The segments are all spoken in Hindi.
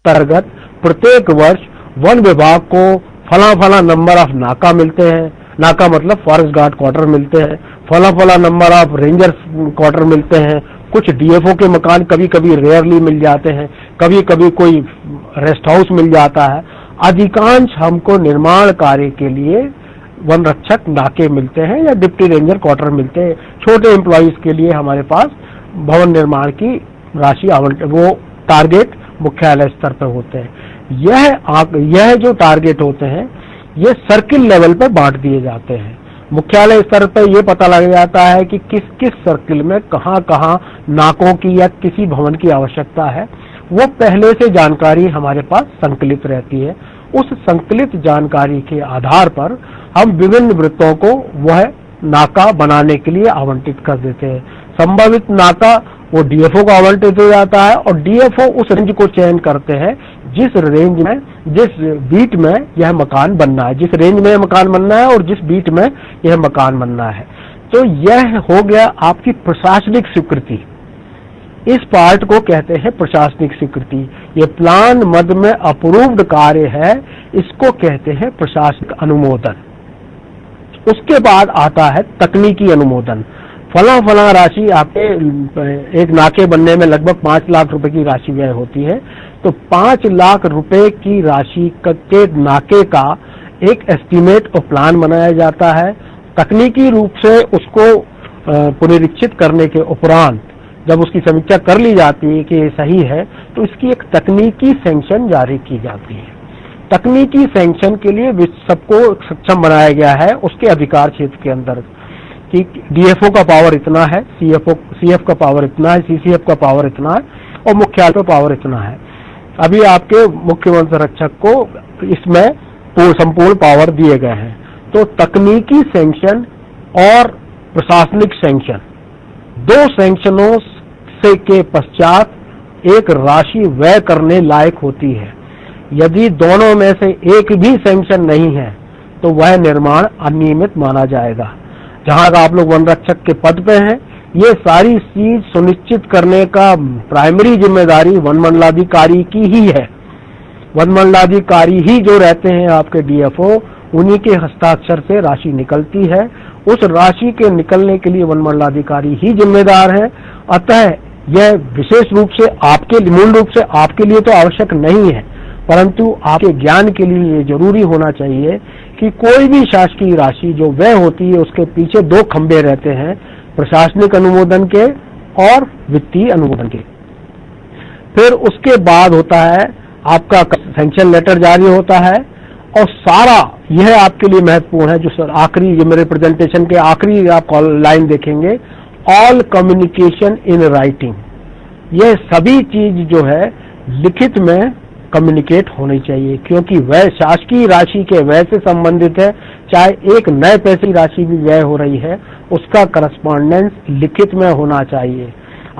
अंतर्गत प्रत्येक वर्ष वन विभाग को फला फला नंबर ऑफ नाका मिलते हैं, नाका मतलब फॉरेस्ट गार्ड क्वार्टर मिलते हैं, फला फला नंबर ऑफ रेंजर्स क्वार्टर मिलते हैं, कुछ डीएफओ के मकान कभी कभी रेयरली मिल जाते हैं, कभी कभी कोई रेस्ट हाउस मिल जाता है। अधिकांश हमको निर्माण कार्य के लिए वन रक्षक नाके मिलते हैं या डिप्टी रेंजर क्वार्टर मिलते हैं। छोटे एम्प्लॉइज के लिए हमारे पास भवन निर्माण की राशि वो टारगेट मुख्यालय स्तर पर होते हैं। यह जो टारगेट होते हैं ये सर्किल लेवल पर बांट दिए जाते हैं। मुख्यालय स्तर पर यह पता लग जाता है कि किस किस सर्किल में कहां कहां नाकों की या किसी भवन की आवश्यकता है, वो पहले से जानकारी हमारे पास संकलित रहती है। उस संकलित जानकारी के आधार पर हम विभिन्न वृत्तों को वह नाका बनाने के लिए आवंटित कर देते हैं। संभावित नाका वो डीएफओ को आवंटित हो जाता है और डीएफओ उस रेंज को चयन करते हैं जिस रेंज में, जिस बीट में यह मकान बनना है, जिस रेंज में यह मकान बनना है और जिस बीट में यह मकान बनना है। तो यह हो गया आपकी प्रशासनिक स्वीकृति। इस पार्ट को कहते हैं प्रशासनिक स्वीकृति। ये प्लान मद में अप्रूव्ड कार्य है, इसको कहते हैं प्रशासनिक अनुमोदन। उसके बाद आता है तकनीकी अनुमोदन। फला फला राशि आपके एक नाके बनने में लगभग 5 लाख रुपए की राशि व्यय होती है, तो 5 लाख रुपए की राशि के नाके का एक एस्टीमेट और प्लान बनाया जाता है। तकनीकी रूप से उसको पुनरीक्षित करने के उपरांत जब उसकी समीक्षा कर ली जाती है कि ये सही है, तो इसकी एक तकनीकी सैंक्शन जारी की जाती है। तकनीकी सैंक्शन के लिए सबको सक्षम बनाया गया है उसके अधिकार क्षेत्र के अंदर कि डीएफओ का पावर इतना है, सीएफ का पावर इतना है, सीसीएफ का पावर इतना है और मुख्यालय का पावर इतना है। अभी आपके मुख्य वन संरक्षक को इसमें संपूर्ण पावर दिए गए हैं। तो तकनीकी सैंक्शन और प्रशासनिक सैंक्शन, 2 सैंक्शनों से के पश्चात एक राशि व्यय करने लायक होती है। यदि दोनों में से एक भी सैंक्शन नहीं है तो वह निर्माण अनियमित माना जाएगा। जहां आप लोग वन रक्षक के पद पे हैं, ये सारी चीज सुनिश्चित करने का प्राइमरी जिम्मेदारी वन मंडलाधिकारी की ही है। वन मंडलाधिकारी ही जो रहते हैं आपके डीएफओ, उन्हीं के हस्ताक्षर से राशि निकलती है। उस राशि के निकलने के लिए वन मंडलाधिकारी ही जिम्मेदार है। अतः यह विशेष रूप से मूल रूप से आपके लिए तो आवश्यक नहीं है, परंतु आपके ज्ञान के लिए ये जरूरी होना चाहिए कि कोई भी शासकीय राशि जो व्यय होती है उसके पीछे 2 खंभे रहते हैं, प्रशासनिक अनुमोदन के और वित्तीय अनुमोदन के। फिर उसके बाद होता है आपका सैंक्शन लेटर जारी होता है और सारा यह आपके लिए महत्वपूर्ण है। जो आखिरी जो मेरे प्रेजेंटेशन के आखिरी आप लाइन देखेंगे, ऑल कम्युनिकेशन इन राइटिंग, यह सभी चीज जो है लिखित में कम्युनिकेट होनी चाहिए, क्योंकि वह शासकीय राशि के व्यय से संबंधित है। चाहे एक नए पैसे की राशि भी व्यय हो रही है, उसका करस्पॉन्डेंस लिखित में होना चाहिए।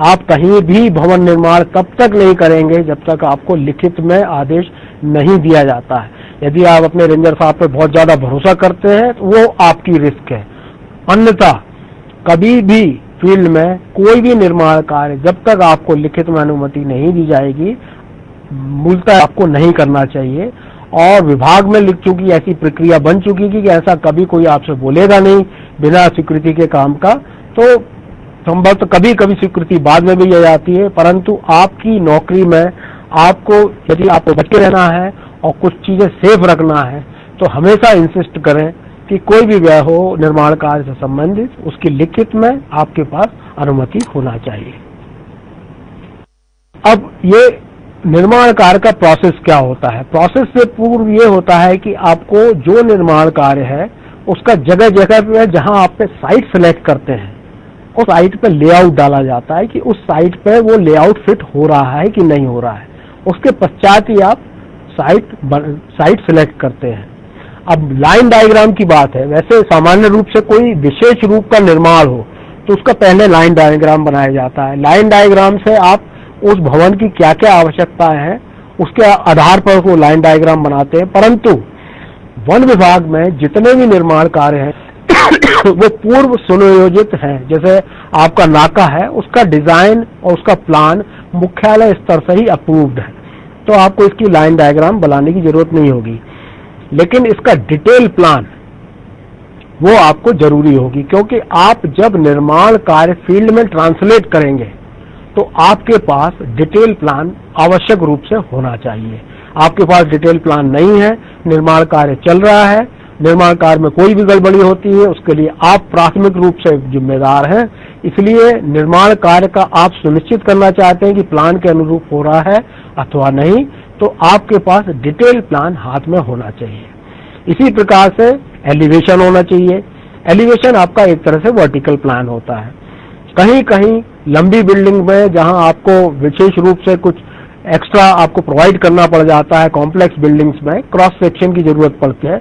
आप कहीं भी भवन निर्माण तब तक नहीं करेंगे जब तक आपको लिखित में आदेश नहीं दिया जाता है। यदि आप अपने रेंजर साहब पे बहुत ज्यादा भरोसा करते हैं तो वो आपकी रिस्क है। अन्यथा कभी भी फील्ड में कोई भी निर्माण कार्य जब तक आपको लिखित में अनुमति नहीं दी जाएगी, मूलतः आपको नहीं करना चाहिए। और विभाग में लिख चुकी ऐसी प्रक्रिया बन चुकी कि ऐसा कभी कोई आपसे बोलेगा नहीं बिना स्वीकृति के काम का। तो संभवतः कभी कभी स्वीकृति बाद में भी आ जाती है, परंतु आपकी नौकरी में आपको यदि आपको बच के रहना है और कुछ चीजें सेफ रखना है तो हमेशा इंसिस्ट करें कि कोई भी व्यय हो निर्माण कार्य से संबंधित, उसकी लिखित में आपके पास अनुमति होना चाहिए। अब ये निर्माण कार्य का प्रोसेस क्या होता है? प्रोसेस से पूर्व ये होता है कि आपको जो निर्माण कार्य है उसका जगह जगह पे जहां आप पे साइट सेलेक्ट करते हैं उस साइट पे लेआउट डाला जाता है कि उस साइट पे वो लेआउट फिट हो रहा है कि नहीं हो रहा है। उसके पश्चात ही आप साइट सेलेक्ट करते हैं। अब लाइन डायग्राम की बात है, वैसे सामान्य रूप से कोई विशेष रूप का निर्माण हो तो उसका पहले लाइन डायग्राम बनाया जाता है। लाइन डायग्राम से आप उस भवन की क्या क्या आवश्यकता है उसके आधार पर वो लाइन डायग्राम बनाते हैं। परंतु वन विभाग में जितने भी निर्माण कार्य हैं वो पूर्व सुनियोजित हैं। जैसे आपका नाका है, उसका डिजाइन और उसका प्लान मुख्यालय स्तर से ही अप्रूव्ड है। तो आपको इसकी लाइन डायग्राम बनाने की जरूरत नहीं होगी, लेकिन इसका डिटेल प्लान वो आपको जरूरी होगी, क्योंकि आप जब निर्माण कार्य फील्ड में ट्रांसलेट करेंगे तो आपके पास डिटेल प्लान आवश्यक रूप से होना चाहिए। आपके पास डिटेल प्लान नहीं है, निर्माण कार्य चल रहा है, निर्माण कार्य में कोई भी गड़बड़ी होती है उसके लिए आप प्राथमिक रूप से जिम्मेदार हैं। इसलिए निर्माण कार्य का आप सुनिश्चित करना चाहते हैं कि प्लान के अनुरूप हो रहा है अथवा नहीं, तो आपके पास डिटेल प्लान हाथ में होना चाहिए। इसी प्रकार से एलिवेशन होना चाहिए। एलिवेशन आपका एक तरह से वर्टिकल प्लान होता है। कहीं कहीं लंबी बिल्डिंग में जहां आपको विशेष रूप से कुछ एक्स्ट्रा आपको प्रोवाइड करना पड़ जाता है, कॉम्प्लेक्स बिल्डिंग्स में क्रॉस सेक्शन की जरूरत पड़ती है।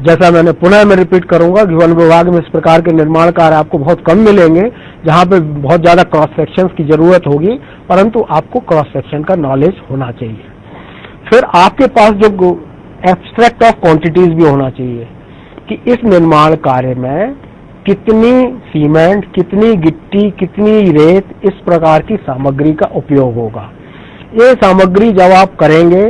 जैसा मैंने पुनः मैं रिपीट करूंगा कि वन विभाग में इस प्रकार के निर्माण कार्य आपको बहुत कम मिलेंगे जहां पे बहुत ज्यादा क्रॉस सेक्शन की जरूरत होगी, परंतु आपको क्रॉस सेक्शन का नॉलेज होना चाहिए। फिर आपके पास जो एब्स्ट्रैक्ट ऑफ क्वांटिटीज भी होना चाहिए कि इस निर्माण कार्य में कितनी सीमेंट, कितनी गिट्टी, कितनी रेत, इस प्रकार की सामग्री का उपयोग होगा। ये सामग्री जब आप करेंगे,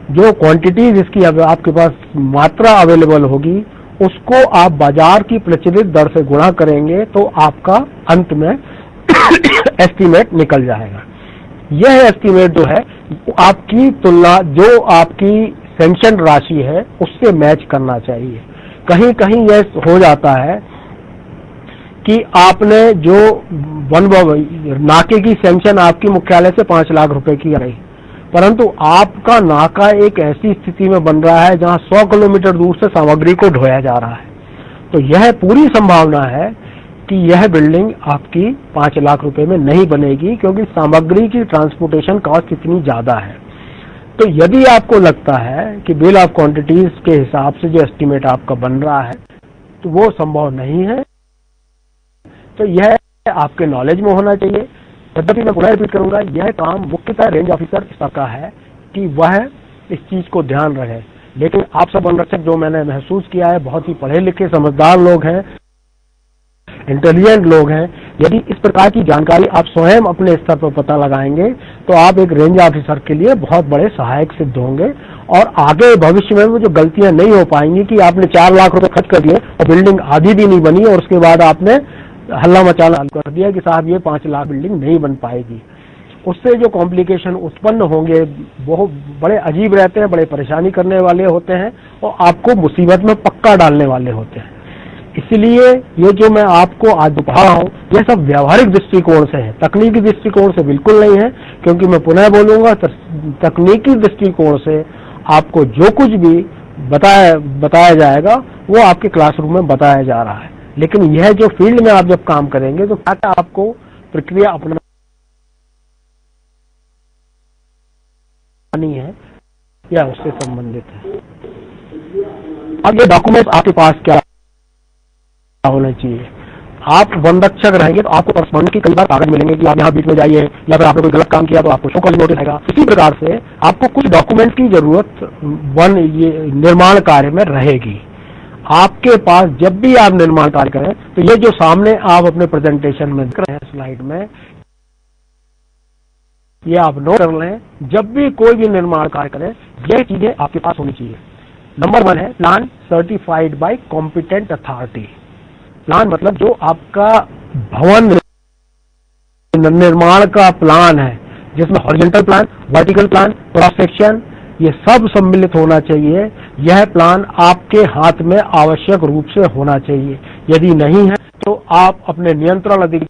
जो क्वांटिटीज इसकी आपके पास मात्रा अवेलेबल होगी, उसको आप बाजार की प्रचलित दर से गुणा करेंगे तो आपका अंत में एस्टीमेट निकल जाएगा। यह एस्टीमेट जो है आपकी तुलना जो आपकी सैंक्शन राशि है उससे मैच करना चाहिए। कहीं कहीं यह हो जाता है कि आपने जो नाके की सैंक्शन आपकी मुख्यालय से 5 लाख रुपए की आई, परंतु आपका नाका एक ऐसी स्थिति में बन रहा है जहां 100 किलोमीटर दूर से सामग्री को ढोया जा रहा है, तो यह पूरी संभावना है कि यह बिल्डिंग आपकी 5 लाख रुपए में नहीं बनेगी, क्योंकि सामग्री की ट्रांसपोर्टेशन कॉस्ट इतनी ज्यादा है। तो यदि आपको लगता है कि बिल ऑफ क्वांटिटीज के हिसाब से जो एस्टीमेट आपका बन रहा है तो वो संभव नहीं है, तो यह आपके नॉलेज में होना चाहिए। यद्यपि मैं पुनः रिपीट करूंगा, यह काम मुख्यतः रेंज ऑफिसर का है कि वह इस चीज को ध्यान रहे, लेकिन आप सब वनरक्षक जो मैंने महसूस किया है बहुत ही पढ़े लिखे समझदार लोग हैं, इंटेलिजेंट लोग हैं। यदि इस प्रकार की जानकारी आप स्वयं अपने स्तर पर पता लगाएंगे तो आप एक रेंज ऑफिसर के लिए बहुत बड़े सहायक सिद्ध होंगे, और आगे भविष्य में वो जो गलतियां नहीं हो पाएंगी कि आपने 4 लाख रुपए खर्च कर दिए और बिल्डिंग आधी भी नहीं बनी और उसके बाद आपने हल्ला मचाना चालू कर दिया कि साहब ये 5 लाख बिल्डिंग नहीं बन पाएगी। उससे जो कॉम्प्लिकेशन उत्पन्न होंगे वो बड़े अजीब रहते हैं, बड़े परेशानी करने वाले होते हैं और आपको मुसीबत में पक्का डालने वाले होते हैं। इसलिए ये जो मैं आपको आज बता रहा हूँ यह सब व्यवहारिक दृष्टिकोण से है, तकनीकी दृष्टिकोण से बिल्कुल नहीं है, क्योंकि मैं पुनः बोलूंगा तकनीकी दृष्टिकोण से आपको जो कुछ भी बताया जाएगा वो आपके क्लासरूम में बताया जा रहा है, लेकिन यह जो फील्ड में आप जब काम करेंगे तो क्या क्या आपको प्रक्रिया अपनानी है या उससे संबंधित है। अब ये डॉक्यूमेंट आपके पास क्या होना चाहिए। आप वनरक्षक रहेंगे तो आपको करस्पॉन्डेंट की कई बार कागज मिलेंगे कि आप यहाँ बीच में जाइए, या फिर आपने कोई गलत काम किया तो आपको शो कॉज नोटिस आएगा। इसी प्रकार से आपको कुछ डॉक्यूमेंट की जरूरत ये निर्माण कार्य में रहेगी। आपके पास जब भी आप निर्माण कार्य करें तो ये जो सामने आप अपने प्रेजेंटेशन में दिख रहे हैं स्लाइड में, ये आप नोट कर लें। जब भी कोई भी निर्माण कार्य करें ये चीजें आपके पास होनी चाहिए। नंबर 1 है plan certified by competent authority. Plan मतलब जो आपका भवन निर्माण का प्लान है, जिसमें horizontal plan, vertical plan, cross section, ये सब सम्मिलित होना चाहिए। यह प्लान आपके हाथ में आवश्यक रूप से होना चाहिए। यदि नहीं है तो आप अपने नियंत्रण अधिकारी,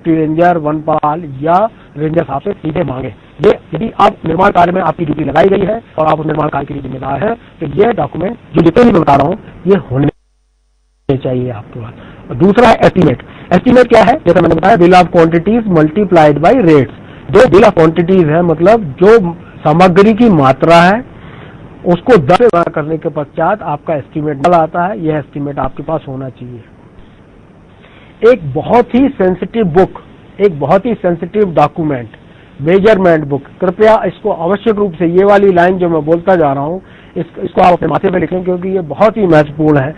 रेंजर, वनपाल या रेंजर साहब से सीधे मांगे। ये यदि आप निर्माण कार्य में आपकी ड्यूटी लगाई गई है और आप उस निर्माण कार्य के लिए जिम्मेदार है तो ये डॉक्यूमेंट जो जितने भी मैं बता रहा हूँ ये होने चाहिए आपके पास। दूसरा है एस्टीमेट। एस्टीमेट क्या है? जैसा मैंने बताया, bill of quantities multiplied by rates. जो बिल ऑफ क्वांटिटीज है मतलब जो सामग्री की मात्रा है उसको 10 से गुणा करने के पश्चात आपका एस्टीमेट निकल आता है। यह एस्टीमेट आपके पास होना चाहिए। एक बहुत ही सेंसिटिव बुक, एक बहुत ही सेंसिटिव डॉक्यूमेंट, मेजरमेंट बुक, कृपया इसको आवश्यक रूप से, ये वाली लाइन जो मैं बोलता जा रहा हूँ इसको आप अपने माथे पे लिखें, क्योंकि ये बहुत ही महत्वपूर्ण है।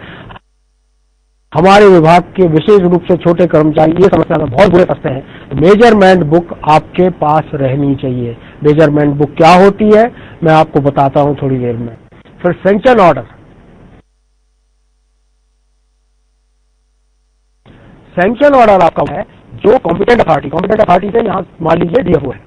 हमारे विभाग के विशेष रूप से छोटे कर्मचारी ये समस्या में बहुत बुरे फंसते हैं। मेजरमेंट बुक आपके पास रहनी चाहिए। मेजरमेंट बुक क्या होती है मैं आपको बताता हूं थोड़ी देर में। फिर सैंक्शन ऑर्डर। सैंक्शन ऑर्डर आपका है जो कॉम्पिटेंट अथॉरिटी से, यहां मान लीजिए डीएफओ है,